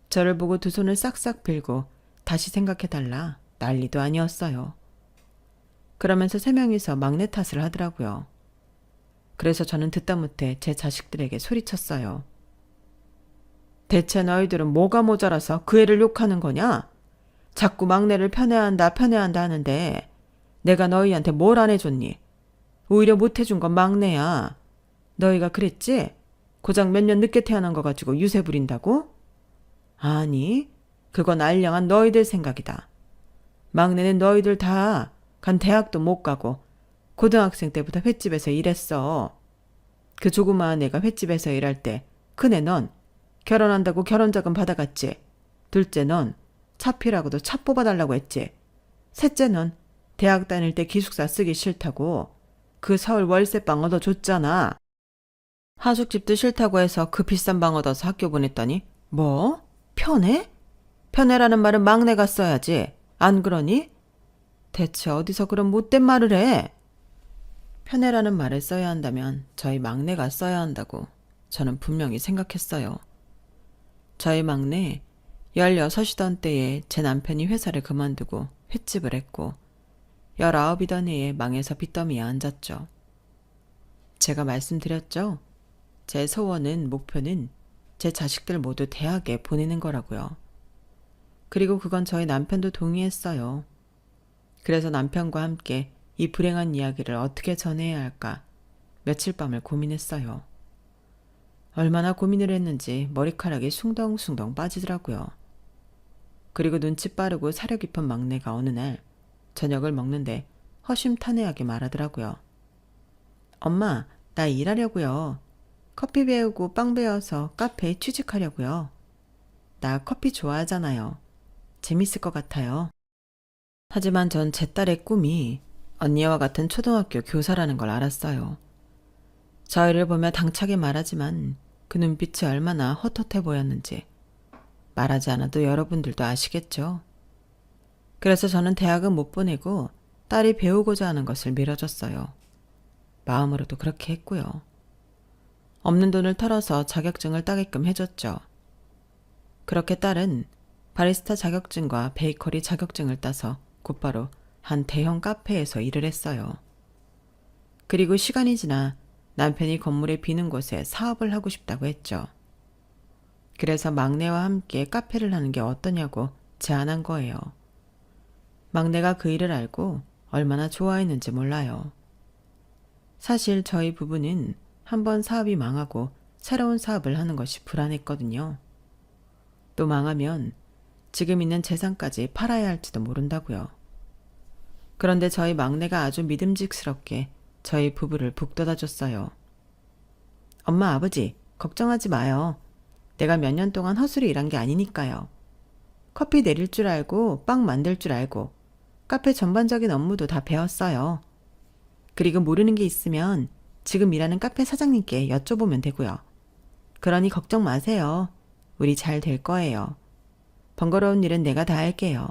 저를 보고 두 손을 싹싹 빌고 다시 생각해달라 난리도 아니었어요. 그러면서 3명이서 막내 탓을 하더라고요. 그래서 저는 듣다 못해 제 자식들에게 소리쳤어요. 대체 너희들은 뭐가 모자라서 그 애를 욕하는 거냐? 자꾸 막내를 편애한다 하는데 내가 너희한테 뭘 안 해줬니? 오히려 못 해준 건 막내야. 너희가 그랬지? 고작 몇 년 늦게 태어난 거 가지고 유세 부린다고? 아니, 그건 알량한 너희들 생각이다. 막내는 너희들 다 간 대학도 못 가고 고등학생 때부터 횟집에서 일했어. 그 조그마한 애가 횟집에서 일할 때 큰애 넌 결혼한다고 결혼자금 받아갔지. 둘째 넌 차피라고도 차 뽑아달라고 했지. 셋째 넌 대학 다닐 때 기숙사 쓰기 싫다고 그 서울 월세방 얻어줬잖아. 하숙집도 싫다고 해서 그 비싼 방 얻어서 학교 보냈더니 뭐? 편애? 편애라는 말은 막내가 써야지. 안 그러니? 대체 어디서 그런 못된 말을 해? 편애라는 말을 써야 한다면 저희 막내가 써야 한다고 저는 분명히 생각했어요. 저희 막내 16이던 때에 제 남편이 회사를 그만두고 횟집을 했고 19이던 해에 망해서 빚더미에 앉았죠. 제가 말씀드렸죠. 제 소원은 목표는 제 자식들 모두 대학에 보내는 거라고요. 그리고 그건 저희 남편도 동의했어요. 그래서 남편과 함께 이 불행한 이야기를 어떻게 전해야 할까 며칠 밤을 고민했어요. 얼마나 고민을 했는지 머리카락이 숭덩숭덩 빠지더라고요. 그리고 눈치 빠르고 사려 깊은 막내가 어느 날 저녁을 먹는데 허심탄회하게 말하더라고요. 엄마, 나 일하려고요. 커피 배우고 빵 배워서 카페에 취직하려고요. 나 커피 좋아하잖아요. 재밌을 것 같아요. 하지만 전 제 딸의 꿈이 언니와 같은 초등학교 교사라는 걸 알았어요. 저희를 보며 당차게 말하지만 그 눈빛이 얼마나 헛헛해 보였는지 말하지 않아도 여러분들도 아시겠죠. 그래서 저는 대학은 못 보내고 딸이 배우고자 하는 것을 밀어줬어요. 마음으로도 그렇게 했고요. 없는 돈을 털어서 자격증을 따게끔 해줬죠. 그렇게 딸은 바리스타 자격증과 베이커리 자격증을 따서 곧바로 한 대형 카페에서 일을 했어요. 그리고 시간이 지나 남편이 건물에 비는 곳에 사업을 하고 싶다고 했죠. 그래서 막내와 함께 카페를 하는 게 어떠냐고 제안한 거예요. 막내가 그 일을 알고 얼마나 좋아했는지 몰라요. 사실 저희 부부는 한번 사업이 망하고 새로운 사업을 하는 것이 불안했거든요. 또 망하면 지금 있는 재산까지 팔아야 할지도 모른다고요. 그런데 저희 막내가 아주 믿음직스럽게 저희 부부를 북돋아줬어요. 엄마, 아버지, 걱정하지 마요. 내가 몇 년 동안 헛수리 일한 게 아니니까요. 커피 내릴 줄 알고 빵 만들 줄 알고 카페 전반적인 업무도 다 배웠어요. 그리고 모르는 게 있으면 지금 일하는 카페 사장님께 여쭤보면 되고요. 그러니 걱정 마세요. 우리 잘 될 거예요. 번거로운 일은 내가 다 할게요.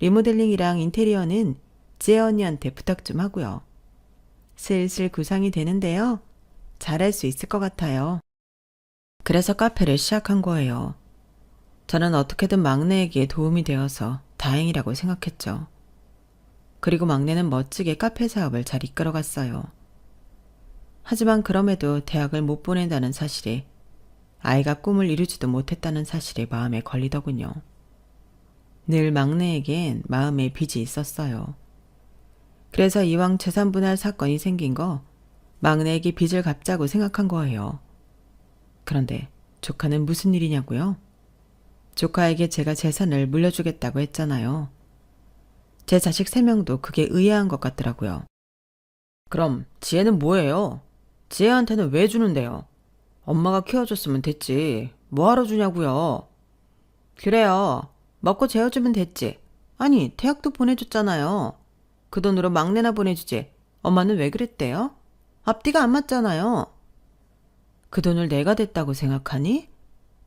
리모델링이랑 인테리어는 지혜 언니한테 부탁 좀 하고요. 슬슬 구상이 되는데요. 잘할 수 있을 것 같아요. 그래서 카페를 시작한 거예요. 저는 어떻게든 막내에게 도움이 되어서 다행이라고 생각했죠. 그리고 막내는 멋지게 카페 사업을 잘 이끌어갔어요. 하지만 그럼에도 대학을 못 보낸다는 사실이, 아이가 꿈을 이루지도 못했다는 사실이 마음에 걸리더군요. 늘 막내에겐 마음의 빚이 있었어요. 그래서 이왕 재산분할 사건이 생긴 거 막내에게 빚을 갚자고 생각한 거예요. 그런데 조카는 무슨 일이냐고요? 조카에게 제가 재산을 물려주겠다고 했잖아요. 제 자식 3명도 그게 의아한 것 같더라고요. 그럼 지혜는 뭐예요? 지혜한테는 왜 주는데요? 엄마가 키워줬으면 됐지. 뭐하러 주냐고요? 그래요. 먹고 재워주면 됐지. 아니, 대학도 보내줬잖아요. 그 돈으로 막내나 보내주지. 엄마는 왜 그랬대요? 앞뒤가 안 맞잖아요. 그 돈을 내가 댔다고 생각하니?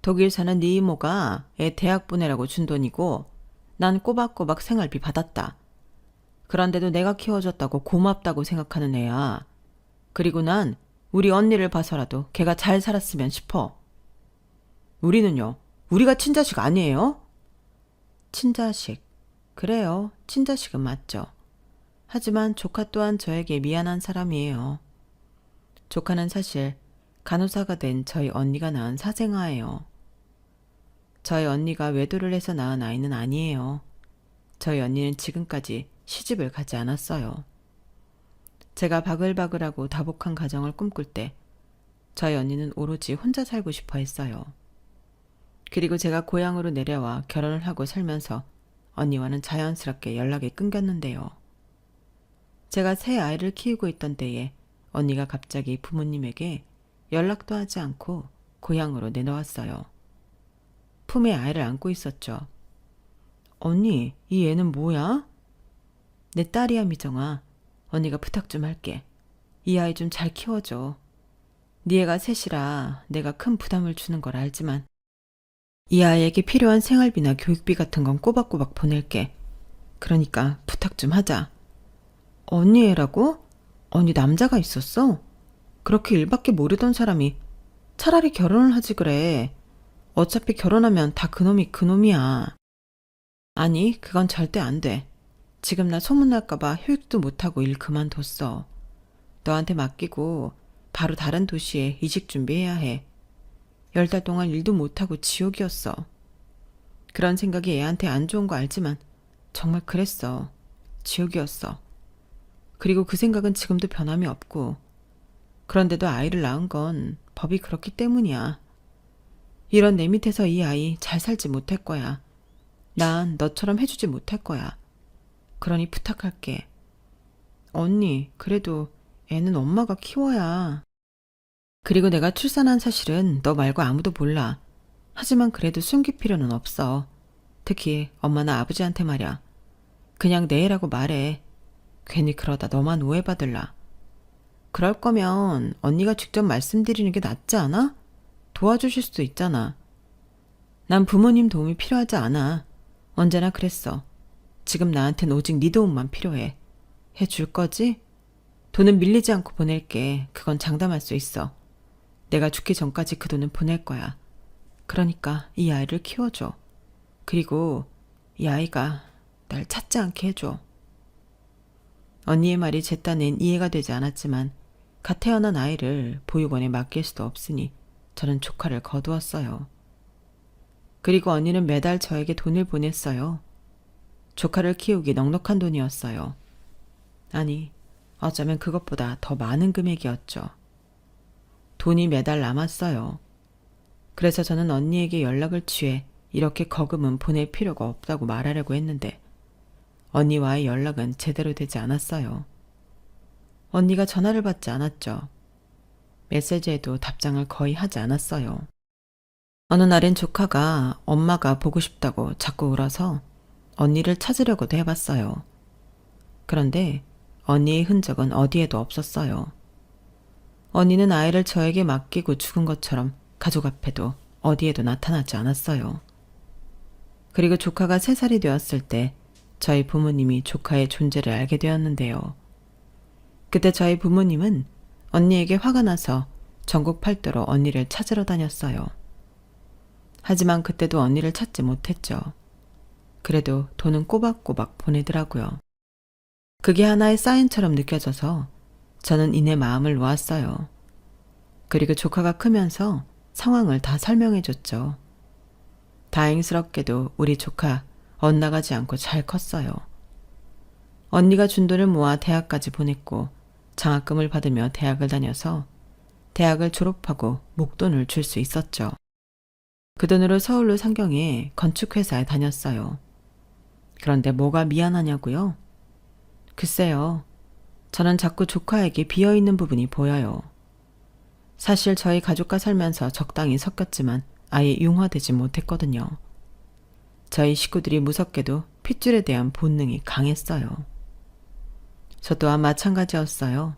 독일 사는 네 이모가 애 대학 보내라고 준 돈이고 난 꼬박꼬박 생활비 받았다. 그런데도 내가 키워줬다고 고맙다고 생각하는 애야. 그리고 난 우리 언니를 봐서라도 걔가 잘 살았으면 싶어. 우리는요? 우리가 친자식 아니에요? 친자식. 그래요. 친자식은 맞죠. 하지만 조카 또한 저에게 미안한 사람이에요. 조카는 사실 간호사가 된 저희 언니가 낳은 사생아예요. 저희 언니가 외도를 해서 낳은 아이는 아니에요. 저희 언니는 지금까지 시집을 가지 않았어요. 제가 바글바글하고 다복한 가정을 꿈꿀 때 저희 언니는 오로지 혼자 살고 싶어 했어요. 그리고 제가 고향으로 내려와 결혼을 하고 살면서 언니와는 자연스럽게 연락이 끊겼는데요. 제가 새 아이를 키우고 있던 때에 언니가 갑자기 부모님에게 연락도 하지 않고 고향으로 내놓았어요. 품에 아이를 안고 있었죠. 언니, 이 애는 뭐야? 내 딸이야, 미정아. 언니가 부탁 좀 할게. 이 아이 좀 잘 키워줘. 네 애가 셋이라 내가 큰 부담을 주는 걸 알지만 이 아이에게 필요한 생활비나 교육비 같은 건 꼬박꼬박 보낼게. 그러니까 부탁 좀 하자. 언니 애라고? 언니 남자가 있었어? 그렇게 일밖에 모르던 사람이 차라리 결혼을 하지 그래. 어차피 결혼하면 다 그놈이 그놈이야. 아니, 그건 절대 안 돼. 지금 나 소문날까봐 휴직도 못하고 일 그만뒀어. 너한테 맡기고 바로 다른 도시에 이직 준비해야 해. 10달 동안 일도 못하고 지옥이었어. 그런 생각이 애한테 안 좋은 거 알지만 정말 그랬어. 지옥이었어. 그리고 그 생각은 지금도 변함이 없고, 그런데도 아이를 낳은 건 법이 그렇기 때문이야. 이런 내 밑에서 이 아이 잘 살지 못할 거야. 난 너처럼 해주지 못할 거야. 그러니 부탁할게. 언니, 그래도 애는 엄마가 키워야. 그리고 내가 출산한 사실은 너 말고 아무도 몰라. 하지만 그래도 숨길 필요는 없어. 특히 엄마나 아버지한테 말이야. 그냥 내 애라고 말해. 괜히 그러다 너만 오해받을라. 그럴 거면 언니가 직접 말씀드리는 게 낫지 않아? 도와주실 수도 있잖아. 난 부모님 도움이 필요하지 않아. 언제나 그랬어. 지금 나한텐 오직 네 도움만 필요해. 해줄 거지? 돈은 밀리지 않고 보낼게. 그건 장담할 수 있어. 내가 죽기 전까지 그 돈은 보낼 거야. 그러니까 이 아이를 키워줘. 그리고 이 아이가 날 찾지 않게 해줘. 언니의 말이 제 딴엔 이해가 되지 않았지만 갓 태어난 아이를 보육원에 맡길 수도 없으니 저는 조카를 거두었어요. 그리고 언니는 매달 저에게 돈을 보냈어요. 조카를 키우기 넉넉한 돈이었어요. 아니, 어쩌면 그것보다 더 많은 금액이었죠. 돈이 매달 남았어요. 그래서 저는 언니에게 연락을 취해 이렇게 거금은 보낼 필요가 없다고 말하려고 했는데 언니와의 연락은 제대로 되지 않았어요. 언니가 전화를 받지 않았죠. 메시지에도 답장을 거의 하지 않았어요. 어느 날엔 조카가 엄마가 보고 싶다고 자꾸 울어서 언니를 찾으려고도 해봤어요. 그런데 언니의 흔적은 어디에도 없었어요. 언니는 아이를 저에게 맡기고 죽은 것처럼 가족 앞에도 어디에도 나타나지 않았어요. 그리고 조카가 3살이 되었을 때 저희 부모님이 조카의 존재를 알게 되었는데요. 그때 저희 부모님은 언니에게 화가 나서 전국 팔도로 언니를 찾으러 다녔어요. 하지만 그때도 언니를 찾지 못했죠. 그래도 돈은 꼬박꼬박 보내더라고요. 그게 하나의 사인처럼 느껴져서 저는 이내 마음을 놓았어요. 그리고 조카가 크면서 상황을 다 설명해줬죠. 다행스럽게도 우리 조카 엇나가지 않고 잘 컸어요. 언니가 준 돈을 모아 대학까지 보냈고 장학금을 받으며 대학을 다녀서 대학을 졸업하고 목돈을 줄 수 있었죠. 그 돈으로 서울로 상경해 건축회사에 다녔어요. 그런데 뭐가 미안하냐고요? 글쎄요. 저는 자꾸 조카에게 비어있는 부분이 보여요. 사실 저희 가족과 살면서 적당히 섞였지만 아예 융화되지 못했거든요. 저희 식구들이 무섭게도 핏줄에 대한 본능이 강했어요. 저 또한 마찬가지였어요.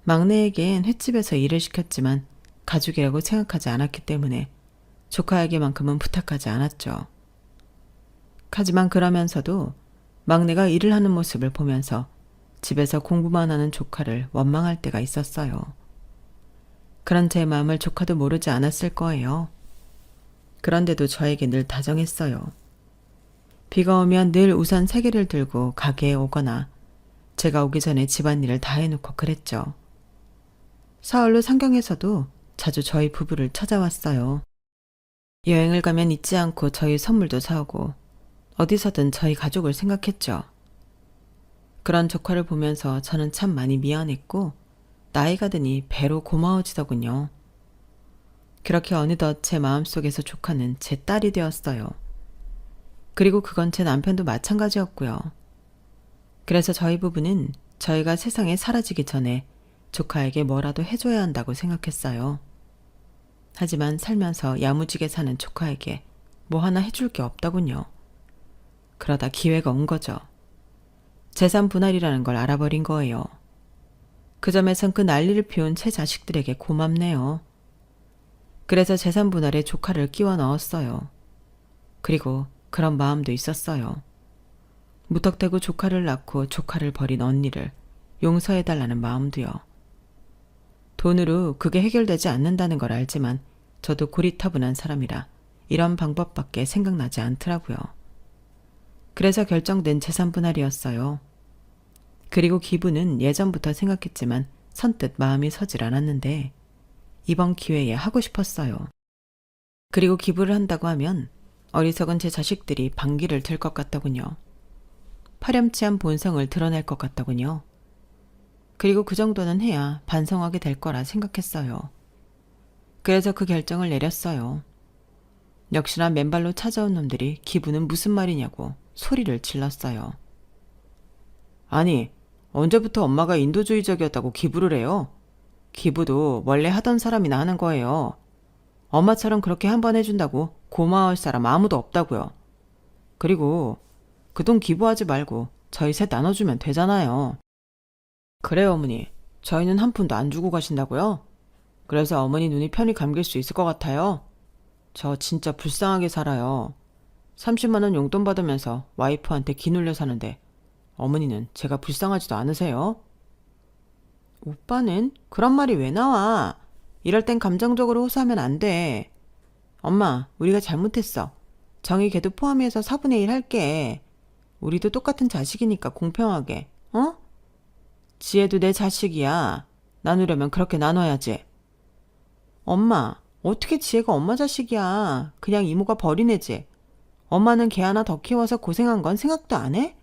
막내에겐 횟집에서 일을 시켰지만 가족이라고 생각하지 않았기 때문에 조카에게만큼은 부탁하지 않았죠. 하지만 그러면서도 막내가 일을 하는 모습을 보면서 집에서 공부만 하는 조카를 원망할 때가 있었어요. 그런 제 마음을 조카도 모르지 않았을 거예요. 그런데도 저에게 늘 다정했어요. 비가 오면 늘 우산 3개를 들고 가게에 오거나 제가 오기 전에 집안일을 다 해놓고 그랬죠. 서울로 상경에서도 자주 저희 부부를 찾아왔어요. 여행을 가면 잊지 않고 저희 선물도 사오고 어디서든 저희 가족을 생각했죠. 그런 조카를 보면서 저는 참 많이 미안했고 나이가 드니 배로 고마워지더군요. 그렇게 어느덧 제 마음속에서 조카는 제 딸이 되었어요. 그리고 그건 제 남편도 마찬가지였고요. 그래서 저희 부부는 저희가 세상에 사라지기 전에 조카에게 뭐라도 해줘야 한다고 생각했어요. 하지만 살면서 야무지게 사는 조카에게 뭐 하나 해줄 게 없더군요. 그러다 기회가 온 거죠. 재산 분할이라는 걸 알아버린 거예요. 그 점에선 그 난리를 피운 제 자식들에게 고맙네요. 그래서 재산 분할에 조카를 끼워 넣었어요. 그리고 그런 마음도 있었어요. 무턱대고 조카를 낳고 조카를 버린 언니를 용서해달라는 마음도요. 돈으로 그게 해결되지 않는다는 걸 알지만 저도 고리타분한 사람이라 이런 방법밖에 생각나지 않더라고요. 그래서 결정된 재산 분할이었어요. 그리고 기부는 예전부터 생각했지만 선뜻 마음이 서질 않았는데 이번 기회에 하고 싶었어요. 그리고 기부를 한다고 하면 어리석은 제 자식들이 반기를 들 것 같더군요. 파렴치한 본성을 드러낼 것 같더군요. 그리고 그 정도는 해야 반성하게 될 거라 생각했어요. 그래서 그 결정을 내렸어요. 역시나 맨발로 찾아온 놈들이 기부는 무슨 말이냐고 소리를 질렀어요. 아니, 언제부터 엄마가 인도주의적이었다고 기부를 해요? 기부도 원래 하던 사람이나 하는 거예요. 엄마처럼 그렇게 한 번 해준다고 고마워할 사람 아무도 없다고요. 그리고 그 돈 기부하지 말고 저희 셋 나눠주면 되잖아요. 그래요, 어머니. 저희는 한 푼도 안 주고 가신다고요? 그래서 어머니 눈이 편히 감길 수 있을 것 같아요. 저 진짜 불쌍하게 살아요. 30만 원 용돈 받으면서 와이프한테 기눌려 사는데 어머니는 제가 불쌍하지도 않으세요? 오빠는 그런 말이 왜 나와? 이럴 땐 감정적으로 호소하면 안 돼. 엄마, 우리가 잘못했어. 정희 걔도 포함해서 4분의 1 할게. 우리도 똑같은 자식이니까 공평하게, 어? 지혜도 내 자식이야. 나누려면 그렇게 나눠야지. 엄마, 어떻게 지혜가 엄마 자식이야. 그냥 이모가 버린 애지. 엄마는 걔 하나 더 키워서 고생한 건 생각도 안 해?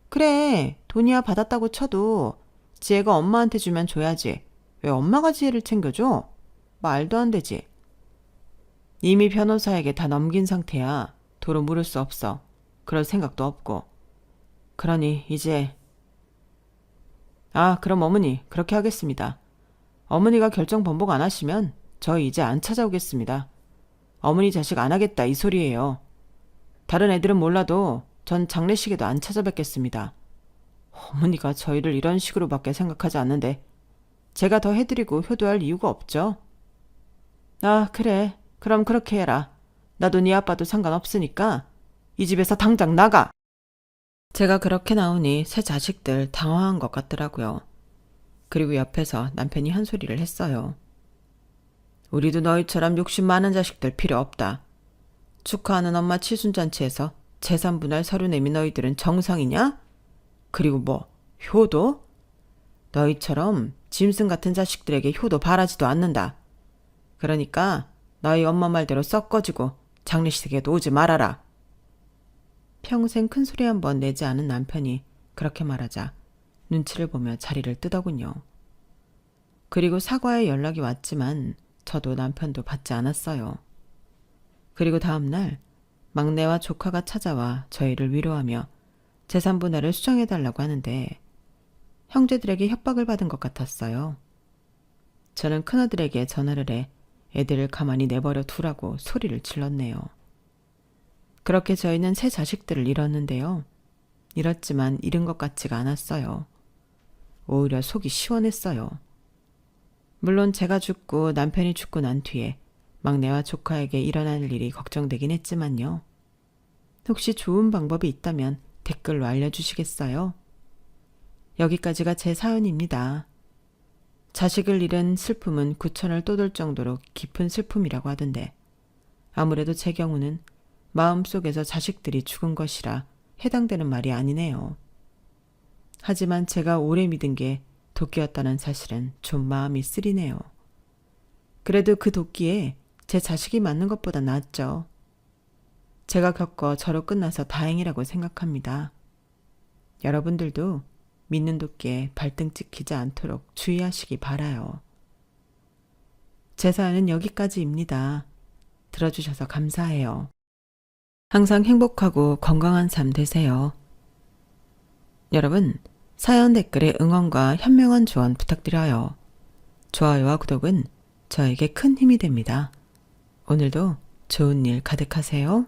그래, 돈이야 받았다고 쳐도 지혜가 엄마한테 주면 줘야지. 왜 엄마가 지혜를 챙겨줘? 말도 안 되지. 이미 변호사에게 다 넘긴 상태야. 도로 물을 수 없어. 그럴 생각도 없고. 그러니 이제 그럼 어머니 그렇게 하겠습니다. 어머니가 결정 번복 안 하시면 저희 이제 안 찾아오겠습니다. 어머니 자식 안 하겠다 이 소리예요. 다른 애들은 몰라도 전 장례식에도 안 찾아뵙겠습니다. 어머니가 저희를 이런 식으로밖에 생각하지 않는데 제가 더 해드리고 효도할 이유가 없죠. 그래. 그럼 그렇게 해라. 나도 네 아빠도 상관없으니까 이 집에서 당장 나가. 제가 그렇게 나오니 새 자식들 당황한 것 같더라고요. 그리고 옆에서 남편이 한 소리를 했어요. 우리도 너희처럼 욕심 많은 자식들 필요 없다. 축하하는 엄마 칠순잔치에서 재산 분할 서류 내민 너희들은 정상이냐? 그리고 뭐 효도? 너희처럼 짐승 같은 자식들에게 효도 바라지도 않는다. 그러니까 너희 엄마 말대로 썩 꺼지고 장례식에도 오지 말아라. 평생 큰 소리 한 번 내지 않은 남편이 그렇게 말하자 눈치를 보며 자리를 뜨더군요. 그리고 사과의 연락이 왔지만 저도 남편도 받지 않았어요. 그리고 다음날 막내와 조카가 찾아와 저희를 위로하며 재산 분할을 수정해달라고 하는데 형제들에게 협박을 받은 것 같았어요. 저는 큰아들에게 전화를 해 애들을 가만히 내버려 두라고 소리를 질렀네요. 그렇게 저희는 새 자식들을 잃었는데요. 잃었지만 잃은 것 같지가 않았어요. 오히려 속이 시원했어요. 물론 제가 죽고 남편이 죽고 난 뒤에 막내와 조카에게 일어날 일이 걱정되긴 했지만요. 혹시 좋은 방법이 있다면 댓글로 알려주시겠어요? 여기까지가 제 사연입니다. 자식을 잃은 슬픔은 구천을 떠돌 정도로 깊은 슬픔이라고 하던데 아무래도 제 경우는 마음속에서 자식들이 죽은 것이라 해당되는 말이 아니네요. 하지만 제가 오래 믿은 게 도끼였다는 사실은 좀 마음이 쓰리네요. 그래도 그 도끼에 제 자식이 맞는 것보다 낫죠. 제가 겪어 저로 끝나서 다행이라고 생각합니다. 여러분들도 믿는 도끼에 발등 찍히지 않도록 주의하시기 바라요. 제 사연은 여기까지입니다. 들어주셔서 감사해요. 항상 행복하고 건강한 삶 되세요. 여러분, 사연 댓글에 응원과 현명한 조언 부탁드려요. 좋아요와 구독은 저에게 큰 힘이 됩니다. 오늘도 좋은 일 가득하세요.